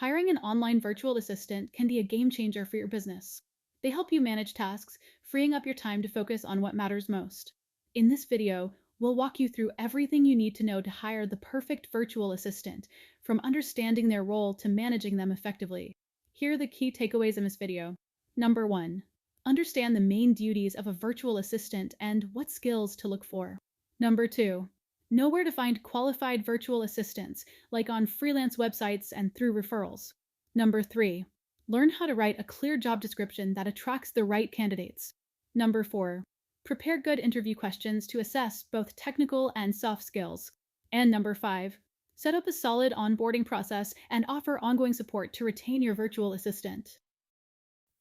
Hiring an online virtual assistant can be a game changer for your business. They help you manage tasks, freeing up your time to focus on what matters most. In this video, we'll walk you through everything you need to know to hire the perfect virtual assistant, from understanding their role to managing them effectively. Here are the key takeaways in this video. Number 1. Understand the main duties of a virtual assistant and what skills to look for. Number 2. Know where to find qualified virtual assistants, like on freelance websites and through referrals. Number 3. Learn how to write a clear job description that attracts the right candidates. Number 4. Prepare good interview questions to assess both technical and soft skills. And number 5. Set up a solid onboarding process and offer ongoing support to retain your virtual assistant.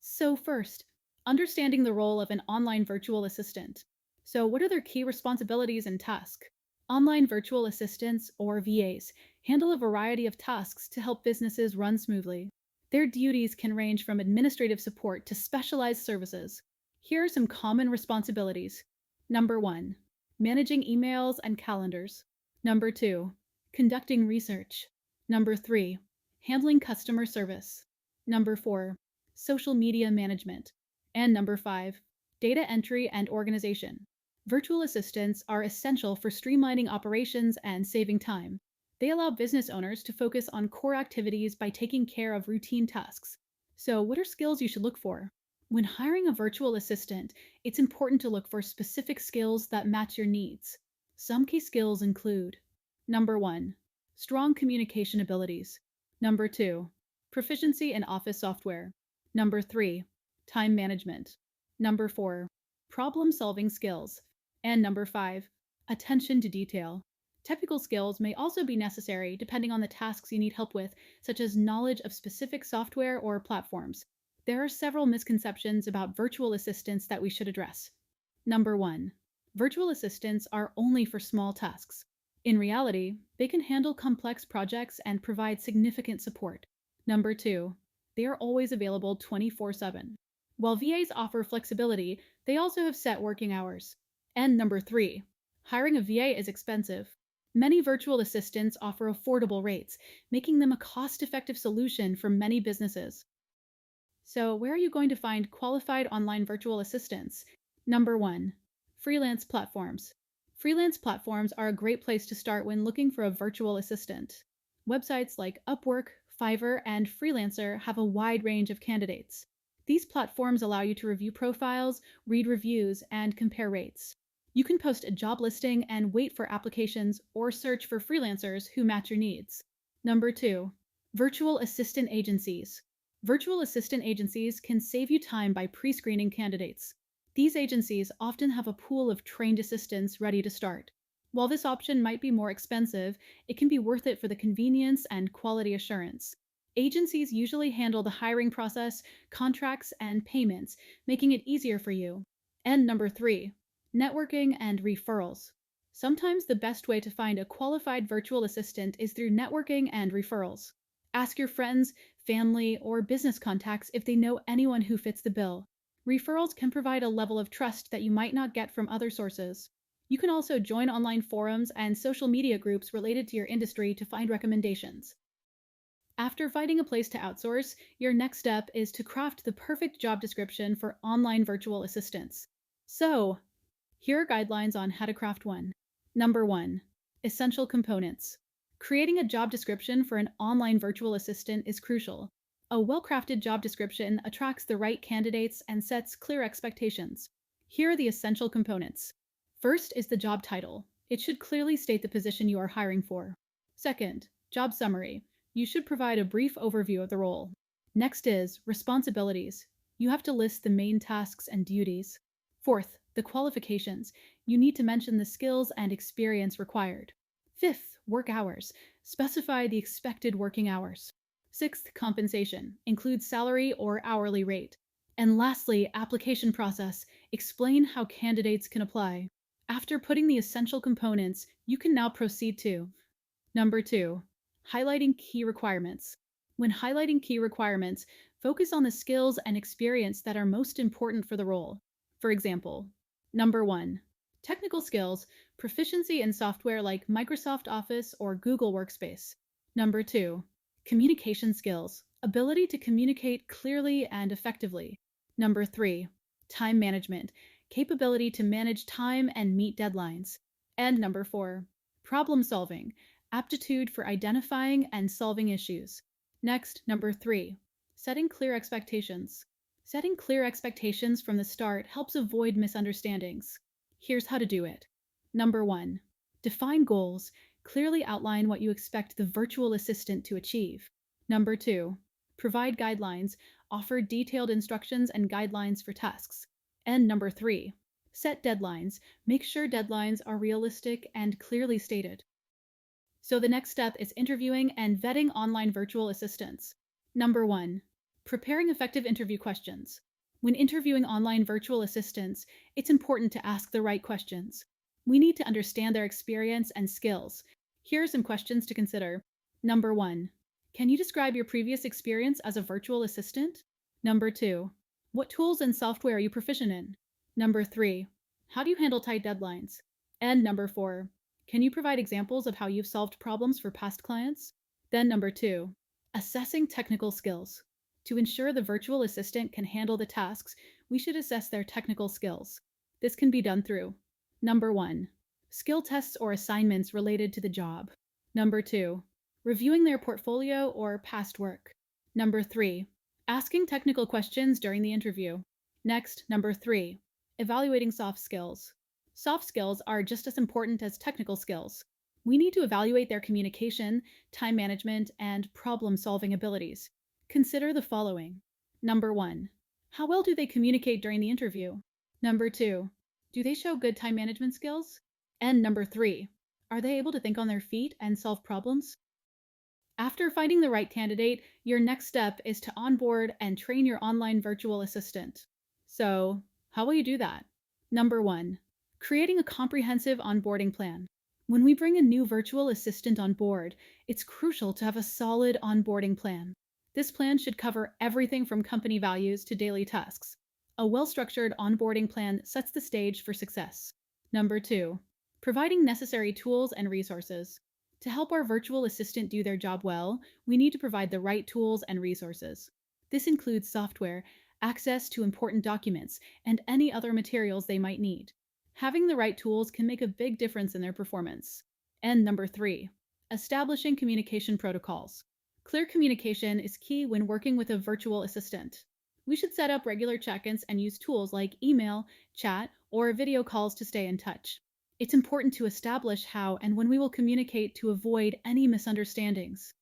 So first, understanding the role of an online virtual assistant. So what are their key responsibilities and tasks? Online virtual assistants, or VAs, handle a variety of tasks to help businesses run smoothly. Their duties can range from administrative support to specialized services. Here are some common responsibilities. Number 1. Managing emails and calendars. Number 2. Conducting research. Number 3. Handling customer service. Number 4. Social media management. And number 5. Data entry and organization. Virtual assistants are essential for streamlining operations and saving time. They allow business owners to focus on core activities by taking care of routine tasks. So, what are skills you should look for? When hiring a virtual assistant, it's important to look for specific skills that match your needs. Some key skills include: Number 1. Strong communication abilities. Number 2. Proficiency in office software. Number 3. Time management. Number 4. Problem-solving skills. And number 5. Attention to detail. Technical skills may also be necessary depending on the tasks you need help with, such as knowledge of specific software or platforms. There are several misconceptions about virtual assistants that we should address. Number 1. Virtual assistants are only for small tasks. In reality, they can handle complex projects and provide significant support. Number 2. They are always available 24/7. While VAs offer flexibility, they also have set working hours. And number 3. Hiring a VA is expensive. Many virtual assistants offer affordable rates, making them a cost-effective solution for many businesses. So, where are you going to find qualified online virtual assistants? Number 1. Freelance platforms. Freelance platforms are a great place to start when looking for a virtual assistant. Websites like Upwork, Fiverr, and Freelancer have a wide range of candidates. These platforms allow you to review profiles, read reviews, and compare rates. You can post a job listing and wait for applications or search for freelancers who match your needs. Number 2. Virtual assistant agencies. Virtual assistant agencies can save you time by pre-screening candidates. These agencies often have a pool of trained assistants ready to start. While this option might be more expensive, it can be worth it for the convenience and quality assurance. Agencies usually handle the hiring process, contracts, and payments, making it easier for you. And number 3. Networking and referrals. Sometimes the best way to find a qualified virtual assistant is through networking and referrals. Ask your friends, family, or business contacts if they know anyone who fits the bill. Referrals can provide a level of trust that you might not get from other sources. You can also join online forums and social media groups related to your industry to find recommendations. After finding a place to outsource, your next step is to craft the perfect job description for online virtual assistants. So, here are guidelines on how to craft one. Number 1. Essential components. Creating a job description for an online virtual assistant is crucial. A well-crafted job description attracts the right candidates and sets clear expectations. Here are the essential components. First is the job title. It should clearly state the position you are hiring for. Second, job summary. You should provide a brief overview of the role. Next is responsibilities. You have to list the main tasks and duties. Fourth, the qualifications. You need to mention the skills and experience required. Fifth, work hours. Specify the expected working hours. Sixth, compensation. Include salary or hourly rate. And lastly, application process. Explain how candidates can apply. After putting the essential components, you can now proceed to Number 2. Highlighting key requirements. When highlighting key requirements, focus on the skills and experience that are most important for the role. For example, Number 1. Technical skills, proficiency in software like Microsoft Office or Google Workspace. Number 2. Communication skills, ability to communicate clearly and effectively. Number 3, time management, capability to manage time and meet deadlines. And number 4, problem solving, aptitude for identifying and solving issues. Next, number 3, setting clear expectations. Setting clear expectations from the start helps avoid misunderstandings. Here's how to do it. Number 1, define goals. Clearly outline what you expect the virtual assistant to achieve. Number 2, provide guidelines. Offer detailed instructions and guidelines for tasks. And number 3, set deadlines. Make sure deadlines are realistic and clearly stated. So the next step is interviewing and vetting online virtual assistants. Number 1, preparing effective interview questions. When interviewing online virtual assistants, it's important to ask the right questions. We need to understand their experience and skills. Here are some questions to consider. Number 1, can you describe your previous experience as a virtual assistant? Number 2, what tools and software are you proficient in? Number 3, how do you handle tight deadlines? And number 4, can you provide examples of how you've solved problems for past clients? Then number 2, assessing technical skills. To ensure the virtual assistant can handle the tasks, we should assess their technical skills. This can be done through Number 1, skill tests or assignments related to the job. Number 2, reviewing their portfolio or past work. Number 3, asking technical questions during the interview. Next, number 3, evaluating soft skills. Soft skills are just as important as technical skills. We need to evaluate their communication, time management, and problem-solving abilities. Consider the following. Number 1, how well do they communicate during the interview? Number 2, do they show good time management skills? And number 3, are they able to think on their feet and solve problems? After finding the right candidate, your next step is to onboard and train your online virtual assistant. So, how will you do that? Number 1, creating a comprehensive onboarding plan. When we bring a new virtual assistant on board, it's crucial to have a solid onboarding plan. This plan should cover everything from company values to daily tasks. A well-structured onboarding plan sets the stage for success. Number 2, providing necessary tools and resources. To help our virtual assistant do their job well, we need to provide the right tools and resources. This includes software, access to important documents, and any other materials they might need. Having the right tools can make a big difference in their performance. And number 3, establishing communication protocols. Clear communication is key when working with a virtual assistant. We should set up regular check-ins and use tools like email, chat, or video calls to stay in touch. It's important to establish how and when we will communicate to avoid any misunderstandings.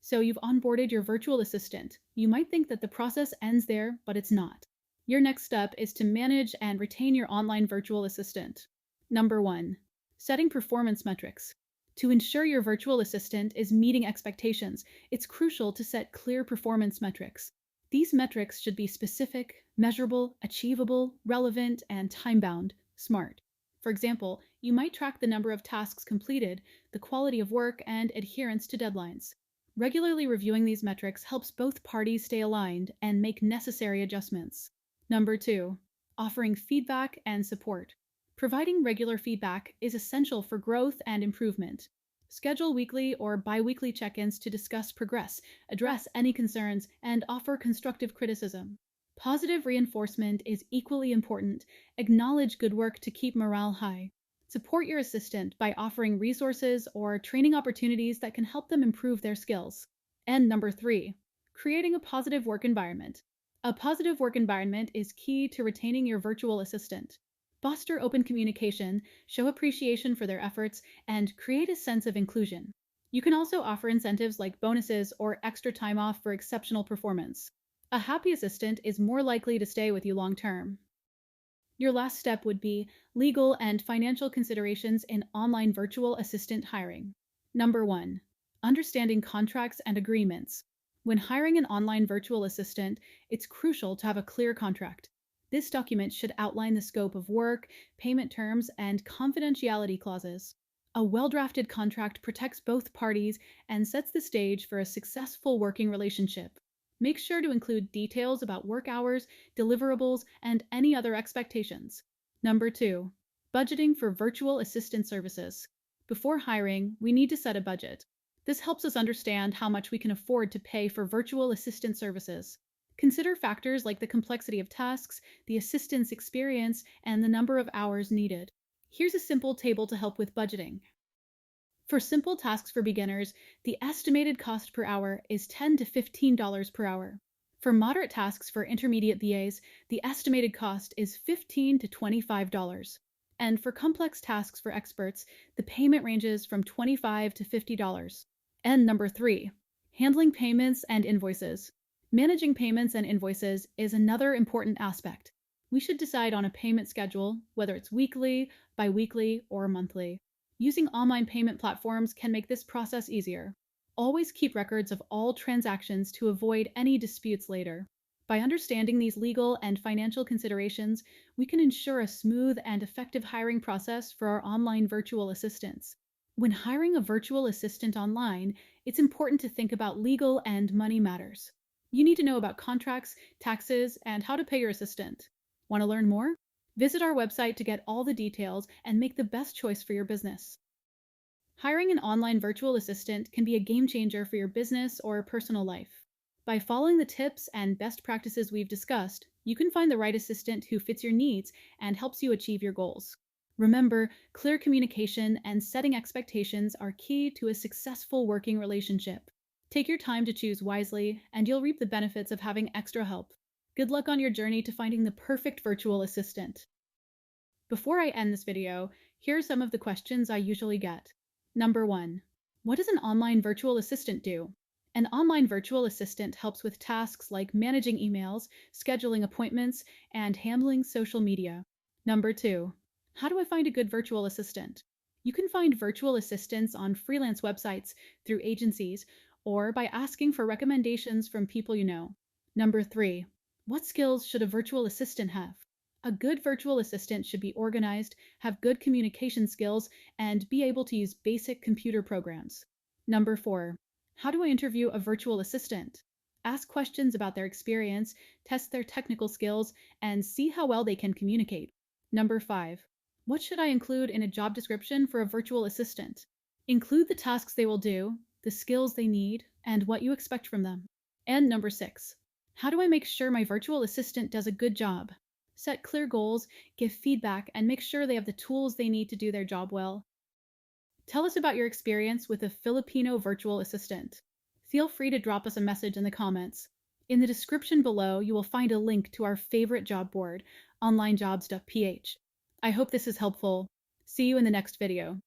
So you've onboarded your virtual assistant. You might think that the process ends there, but it's not. Your next step is to manage and retain your online virtual assistant. Number 1, setting performance metrics. To ensure your virtual assistant is meeting expectations, it's crucial to set clear performance metrics. These metrics should be specific, measurable, achievable, relevant, and time-bound, SMART. For example, you might track the number of tasks completed, the quality of work, and adherence to deadlines. Regularly reviewing these metrics helps both parties stay aligned and make necessary adjustments. Number 2, offering feedback and support. Providing regular feedback is essential for growth and improvement. Schedule weekly or bi-weekly check-ins to discuss progress, address any concerns, and offer constructive criticism. Positive reinforcement is equally important. Acknowledge good work to keep morale high. Support your assistant by offering resources or training opportunities that can help them improve their skills. And number 3, creating a positive work environment. A positive work environment is key to retaining your virtual assistant. Foster open communication, show appreciation for their efforts, and create a sense of inclusion. You can also offer incentives like bonuses or extra time off for exceptional performance. A happy assistant is more likely to stay with you long term. Your last step would be legal and financial considerations in online virtual assistant hiring. Number 1, understanding contracts and agreements. When hiring an online virtual assistant, it's crucial to have a clear contract. This document should outline the scope of work, payment terms, and confidentiality clauses. A well-drafted contract protects both parties and sets the stage for a successful working relationship. Make sure to include details about work hours, deliverables, and any other expectations. Number 2, budgeting for virtual assistant services. Before hiring, we need to set a budget. This helps us understand how much we can afford to pay for virtual assistant services. Consider factors like the complexity of tasks, the assistant's experience, and the number of hours needed. Here's a simple table to help with budgeting. For simple tasks for beginners, the estimated cost per hour is $10 to $15 per hour. For moderate tasks for intermediate VAs, the estimated cost is $15 to $25. And for complex tasks for experts, the payment ranges from $25 to $50. And number 3, handling payments and invoices. Managing payments and invoices is another important aspect. We should decide on a payment schedule, whether it's weekly, bi-weekly, or monthly. Using online payment platforms can make this process easier. Always keep records of all transactions to avoid any disputes later. By understanding these legal and financial considerations, we can ensure a smooth and effective hiring process for our online virtual assistants. When hiring a virtual assistant online, it's important to think about legal and money matters. You need to know about contracts, taxes, and how to pay your assistant. Want to learn more? Visit our website to get all the details and make the best choice for your business. Hiring an online virtual assistant can be a game changer for your business or personal life. By following the tips and best practices we've discussed, you can find the right assistant who fits your needs and helps you achieve your goals. Remember, clear communication and setting expectations are key to a successful working relationship. Take your time to choose wisely, and you'll reap the benefits of having extra help. Good luck on your journey to finding the perfect virtual assistant. Before I end this video, here are some of the questions I usually get. Number 1. What does an online virtual assistant do? An online virtual assistant helps with tasks like managing emails, scheduling appointments, and handling social media. Number 2. How do I find a good virtual assistant? You can find virtual assistants on freelance websites, through agencies, or by asking for recommendations from people you know. Number 3. What skills should a virtual assistant have? A good virtual assistant should be organized, have good communication skills, and be able to use basic computer programs. Number 4. How do I interview a virtual assistant? Ask questions about their experience, test their technical skills, and see how well they can communicate. Number 5. What should I include in a job description for a virtual assistant? Include the tasks they will do, the skills they need, and what you expect from them. And number 6. How do I make sure my virtual assistant does a good job? Set clear goals, give feedback, and make sure they have the tools they need to do their job well. Tell us about your experience with a Filipino virtual assistant. Feel free to drop us a message in the comments. In the description below, you will find a link to our favorite job board, onlinejobs.ph. I hope this is helpful. See you in the next video.